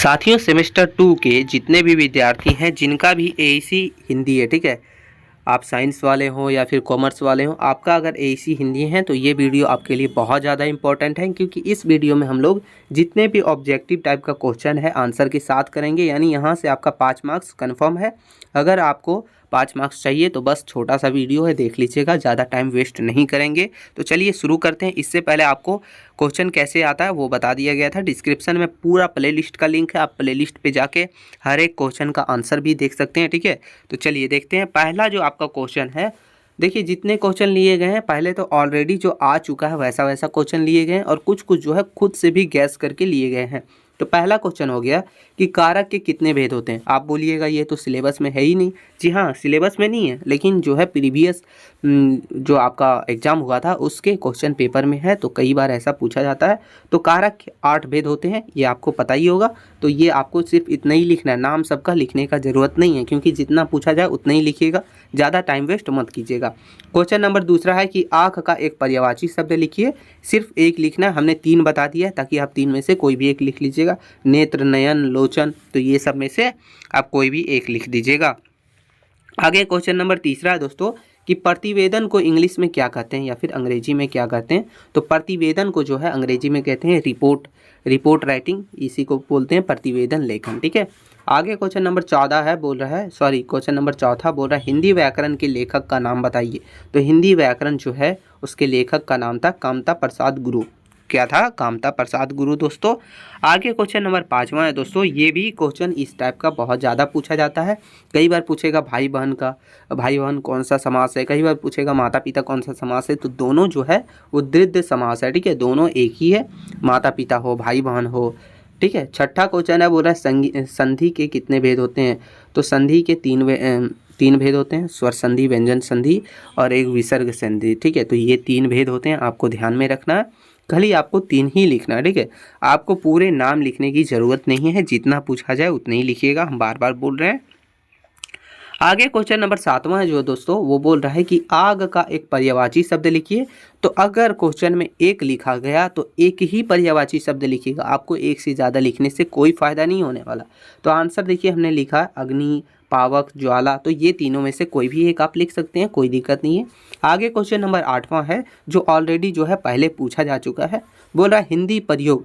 साथियों सेमेस्टर 2 के जितने भी विद्यार्थी हैं जिनका भी एईसी हिंदी है, ठीक है, आप साइंस वाले हों या फिर कॉमर्स वाले हों, आपका अगर एईसी हिंदी है तो ये वीडियो आपके लिए बहुत ज़्यादा इंपॉर्टेंट है, क्योंकि इस वीडियो में हम लोग जितने भी ऑब्जेक्टिव टाइप का क्वेश्चन है आंसर के साथ करेंगे। यानी यहाँ से आपका 5 मार्क्स कन्फर्म है। अगर आपको 5 मार्क्स चाहिए तो बस छोटा सा वीडियो है, देख लीजिएगा, ज़्यादा टाइम वेस्ट नहीं करेंगे। तो चलिए शुरू करते हैं। इससे पहले आपको क्वेश्चन कैसे आता है वो बता दिया गया था। डिस्क्रिप्शन में पूरा प्लेलिस्ट का लिंक है, आप प्लेलिस्ट पे जाके हर एक क्वेश्चन का आंसर भी देख सकते हैं, ठीक है। तो चलिए देखते हैं। पहला जो आपका क्वेश्चन है, देखिए जितने क्वेश्चन लिए गए हैं पहले तो ऑलरेडी जो आ चुका है वैसा वैसा क्वेश्चन लिए गए हैं, और कुछ कुछ जो है खुद से भी गैस करके लिए गए हैं। तो पहला क्वेश्चन हो गया कि कारक के कितने भेद होते हैं। आप बोलिएगा ये तो सिलेबस में है ही नहीं। जी हाँ, सिलेबस में नहीं है, लेकिन जो है प्रीवियस जो आपका एग्जाम हुआ था उसके क्वेश्चन पेपर में है, तो कई बार ऐसा पूछा जाता है। तो कारक के 8 भेद होते हैं, ये आपको पता ही होगा। तो ये आपको सिर्फ इतना ही लिखना है, नाम सबका लिखने का ज़रूरत नहीं है, क्योंकि जितना पूछा जाए उतना ही लिखिएगा, ज़्यादा टाइम वेस्ट मत कीजिएगा। क्वेश्चन नंबर दूसरा है कि आँख का एक पर्यायवाची शब्द लिखिए। सिर्फ एक लिखना है, हमने 3 बता दिया है, ताकि आप 3 में से कोई भी एक लिख लीजिएगा। नेत्र, नयन, लोचन, तो ये सब में से आप कोई भी एक लिख दीजिएगा। आगे क्वेश्चन नंबर तीसरा है दोस्तों कि प्रतिवेदन को इंग्लिश में क्या कहते हैं या फिर अंग्रेजी में क्या कहते हैं। तो प्रतिवेदन को जो है अंग्रेजी में कहते हैं रिपोर्ट राइटिंग, इसी को बोलते हैं प्रतिवेदन लेखन, ठीक है। आगे क्वेश्चन नंबर 14 है, क्वेश्चन नंबर चौथा बोल रहा है हिंदी व्याकरण के लेखक का नाम बताइए। तो हिंदी व्याकरण जो है उसके लेखक का नाम था कामता प्रसाद गुरु। क्या था? कामता प्रसाद गुरु दोस्तों। आगे क्वेश्चन नंबर 5वां है दोस्तों, ये भी क्वेश्चन इस टाइप का बहुत ज़्यादा पूछा जाता है। कई बार पूछेगा भाई बहन कौन सा समास है, कई बार पूछेगा माता पिता कौन सा समास है। तो दोनों जो है वो द्वित्व समास है, ठीक है, दोनों एक ही है, माता पिता हो भाई बहन हो, ठीक है। छठा क्वेश्चन है, बोल रहा है संधि के कितने भेद होते हैं। तो संधि के 3 भेद होते हैं, स्वर संधि, व्यंजन संधि और एक विसर्ग संधि, ठीक है। तो ये 3 भेद होते हैं, आपको ध्यान में रखना है। खाली आपको 3 ही लिखना है, ठीक है। आपको पूरे नाम लिखने की ज़रूरत नहीं है, जितना पूछा जाए उतना ही लिखिएगा, हम बार बार बोल रहे हैं। आगे क्वेश्चन नंबर 7वां है जो दोस्तों वो बोल रहा है कि आग का एक पर्यायवाची शब्द लिखिए। तो अगर क्वेश्चन में एक लिखा गया तो एक ही पर्यायवाची शब्द लिखिएगा, आपको एक से ज़्यादा लिखने से कोई फ़ायदा नहीं होने वाला। तो आंसर देखिए, हमने लिखा अग्नि, पावक, ज्वाला, तो ये तीनों में से कोई भी एक आप लिख सकते हैं, कोई दिक्कत नहीं है। आगे क्वेश्चन नंबर 8वां है जो ऑलरेडी जो है पहले पूछा जा चुका है। बोल रहा है हिंदी प्रयोग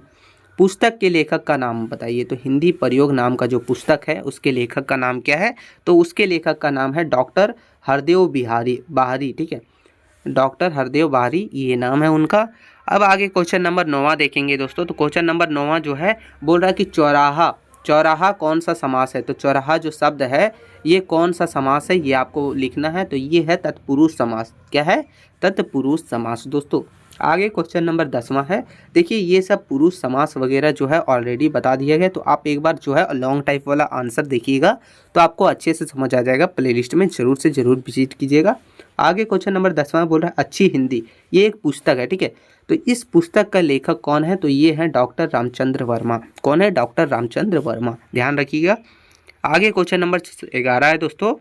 पुस्तक के लेखक का नाम बताइए। तो हिंदी प्रयोग नाम का जो पुस्तक है उसके लेखक का नाम क्या है। तो उसके लेखक का नाम है डॉक्टर हरदेव बाहरी, ठीक है, डॉक्टर हरदेव बाहरी, ये नाम है उनका। अब आगे क्वेश्चन नंबर 9वां देखेंगे दोस्तों। तो क्वेश्चन नंबर 9वां जो है बोल रहा है कि चौराहा कौन सा समास है। तो चौराहा जो शब्द है ये कौन सा समास है, ये आपको लिखना है। तो ये है तत्पुरुष समास। क्या है? तत्पुरुष समास दोस्तों। आगे क्वेश्चन नंबर 10वां है, देखिए ये सब पुरुष समास वगैरह जो है ऑलरेडी बता दिया गया। तो आप एक बार जो है लॉन्ग टाइप वाला आंसर देखिएगा तो आपको अच्छे से समझ आ जाएगा। प्लेलिस्ट में ज़रूर से ज़रूर विजिट कीजिएगा। आगे क्वेश्चन नंबर 10वां बोल रहा है अच्छी हिंदी, ये एक पुस्तक है, ठीक है। तो इस पुस्तक का लेखक कौन है। तो ये है डॉक्टर रामचंद्र वर्मा। कौन है? डॉक्टर रामचंद्र वर्मा, ध्यान रखिएगा। आगे क्वेश्चन नंबर 11 है दोस्तों,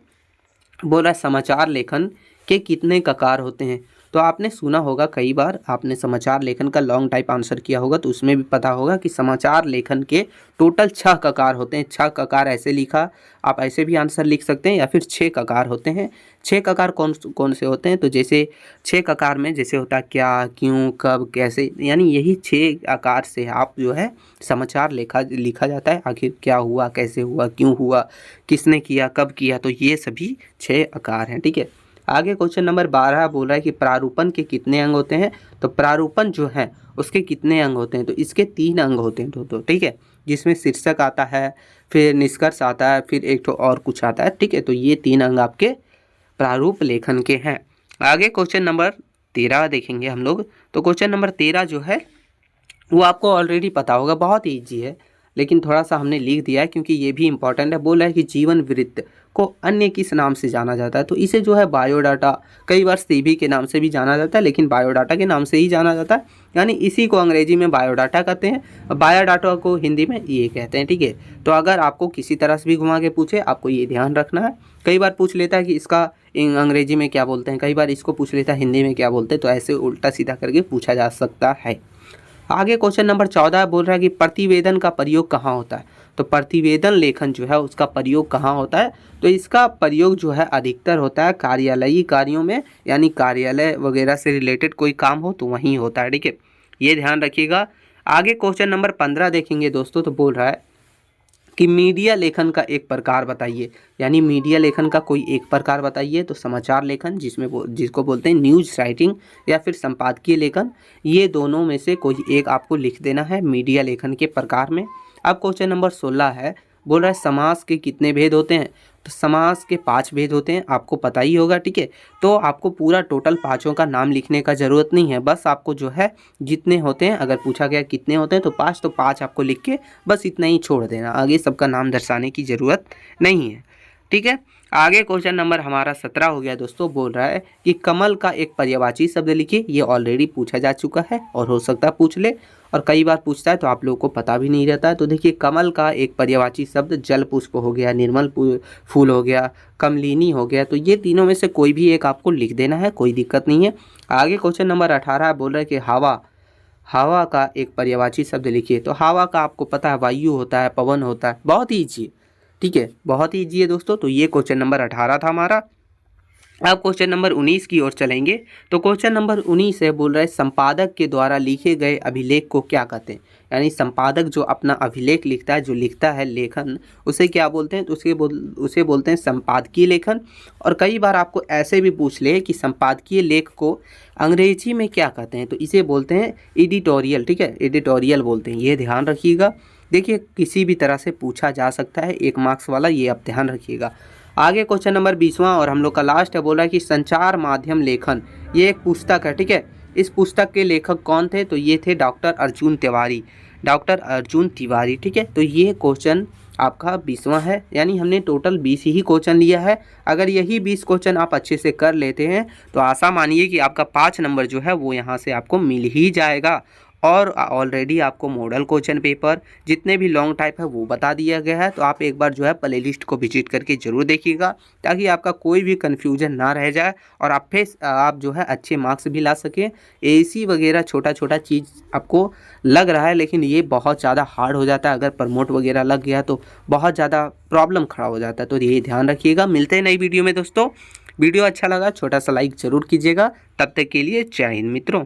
बोल रहा है समाचार लेखन के कितने ककार होते हैं। तो आपने सुना होगा, कई बार आपने समाचार लेखन का लॉन्ग टाइप आंसर किया होगा, तो उसमें भी पता होगा कि समाचार लेखन के टोटल 6 ककार होते हैं। 6 ककार ऐसे लिखा, आप ऐसे भी आंसर लिख सकते हैं, या फिर 6 ककार होते हैं। 6 ककार कौन से होते हैं। तो जैसे 6 ककार में जैसे होता है क्या, क्यों, कब, कैसे, यानी यही 6 आकार से आप जो है समाचार लिखा जाता है। आखिर क्या हुआ, कैसे हुआ, क्यों हुआ, किसने किया, कब किया, तो ये सभी 6 आकार हैं, ठीक है। आगे क्वेश्चन नंबर 12 बोल रहा है कि प्रारूपण के कितने अंग होते हैं। तो प्रारूपण जो है उसके कितने अंग होते हैं। तो इसके 3 अंग होते हैं दोस्तों, ठीक है, जिसमें शीर्षक आता है, फिर निष्कर्ष आता है, फिर एक तो और कुछ आता है, ठीक है। तो ये 3 अंग आपके प्रारूप लेखन के हैं। आगे क्वेश्चन नंबर 13 देखेंगे हम लोग। तो क्वेश्चन नंबर 13 जो है वो आपको ऑलरेडी पता होगा, बहुत ईजी है, लेकिन थोड़ा सा हमने लिख दिया है क्योंकि ये भी इंपॉर्टेंट है। बोला है कि जीवन वृत्त को अन्य किस नाम से जाना जाता है। तो इसे जो है बायोडाटा, कई बार सीवी के नाम से भी जाना जाता है, लेकिन बायोडाटा के नाम से ही जाना जाता है। यानी इसी को अंग्रेजी में बायोडाटा कहते हैं, बायोडाटा को हिंदी में ये कहते हैं, ठीक है। तो अगर आपको किसी तरह से भी घुमा के पूछे, आपको ये ध्यान रखना है। कई बार पूछ लेता है कि इसका अंग्रेजी में क्या बोलते हैं, कई बार इसको पूछ लेता है हिंदी में क्या बोलते हैं। तो ऐसे उल्टा सीधा करके पूछा जा सकता है। आगे क्वेश्चन नंबर 14 बोल रहा है कि प्रतिवेदन का प्रयोग कहाँ होता है। तो प्रतिवेदन लेखन जो है उसका प्रयोग कहाँ होता है, तो इसका प्रयोग जो है अधिकतर होता है कार्यालयीय कार्यों में, यानी कार्यालय वगैरह से रिलेटेड कोई काम हो तो वहीं होता है, ठीक है, ये ध्यान रखिएगा। आगे क्वेश्चन नंबर 15 देखेंगे दोस्तों, तो बोल रहा है कि मीडिया लेखन का एक प्रकार बताइए, यानी मीडिया लेखन का कोई एक प्रकार बताइए। तो समाचार लेखन जिसको बोलते हैं न्यूज़ राइटिंग, या फिर संपादकीय लेखन, ये दोनों में से कोई एक आपको लिख देना है मीडिया लेखन के प्रकार में। अब क्वेश्चन नंबर 16 है, बोल रहा है समास के कितने भेद होते हैं। तो समास के 5 भेद होते हैं, आपको पता ही होगा, ठीक है। तो आपको पूरा टोटल पाँचों का नाम लिखने का ज़रूरत नहीं है, बस आपको जो है जितने होते हैं, अगर पूछा गया कितने होते हैं तो 5, तो 5 आपको लिख के बस इतना ही छोड़ देना, आगे सबका नाम दर्शाने की ज़रूरत नहीं है, ठीक है। आगे क्वेश्चन नंबर हमारा 17 हो गया दोस्तों, बोल रहा है कि कमल का एक पर्यायवाची शब्द लिखिए। ये ऑलरेडी पूछा जा चुका है और हो सकता है पूछ ले, और कई बार पूछता है तो आप लोगों को पता भी नहीं रहता है। तो देखिए कमल का एक पर्यायवाची शब्द जल पुष्प हो गया, निर्मल फूल हो गया, कमलिनी हो गया। तो ये तीनों में से कोई भी एक आपको लिख देना है, कोई दिक्कत नहीं है। आगे क्वेश्चन नंबर 18 बोल रहा है कि हवा का एक पर्यायवाची शब्द लिखिए। तो हवा का आपको पता है वायु होता है, पवन होता है, बहुत ही ईजी है, ठीक है, बहुत ही ईजी है दोस्तों। तो ये क्वेश्चन नंबर 18 था हमारा। अब क्वेश्चन नंबर 19 की ओर चलेंगे। तो क्वेश्चन नंबर 19 है, बोल रहा है संपादक के द्वारा लिखे गए अभिलेख को क्या कहते हैं। यानी संपादक जो अपना अभिलेख लिखता है, जो लिखता है लेखन, उसे क्या बोलते हैं, तो उसे बोलते हैं संपादकीय लेखन। और कई बार आपको ऐसे भी पूछ ले कि संपादकीय लेख को अंग्रेजी में क्या कहते हैं, तो इसे बोलते हैं एडिटोरियल, ठीक है, एडिटोरियल बोलते हैं, ये ध्यान रखिएगा। देखिए किसी भी तरह से पूछा जा सकता है, 1 मार्क्स वाला, ये आप ध्यान रखिएगा। आगे क्वेश्चन नंबर 20वां और हम लोग का लास्ट है, बोल रहा है कि संचार माध्यम लेखन, ये एक पुस्तक है, ठीक है। इस पुस्तक के लेखक कौन थे, तो ये थे डॉक्टर अर्जुन तिवारी, ठीक है। तो ये क्वेश्चन आपका 20वां है, यानी हमने टोटल 20 ही क्वेश्चन लिया है। अगर यही 20 क्वेश्चन आप अच्छे से कर लेते हैं तो आशा मानिए कि आपका 5 नंबर जो है वो यहाँ से आपको मिल ही जाएगा। और ऑलरेडी आपको मॉडल क्वेश्चन पेपर जितने भी लॉन्ग टाइप है वो बता दिया गया है। तो आप एक बार जो है प्लेलिस्ट को विजिट करके ज़रूर देखिएगा, ताकि आपका कोई भी कन्फ्यूजन ना रह जाए और आप जो है अच्छे मार्क्स भी ला सकें। एसी वगैरह छोटा छोटा चीज़ आपको लग रहा है, लेकिन ये बहुत ज़्यादा हार्ड हो जाता है। अगर प्रमोट वगैरह लग गया तो बहुत ज़्यादा प्रॉब्लम खड़ा हो जाता है, तो ये ध्यान रखिएगा। मिलते हैं नई वीडियो में दोस्तों। वीडियो अच्छा लगा छोटा सा लाइक ज़रूर कीजिएगा। तब तक के लिए जय हिंद मित्रों।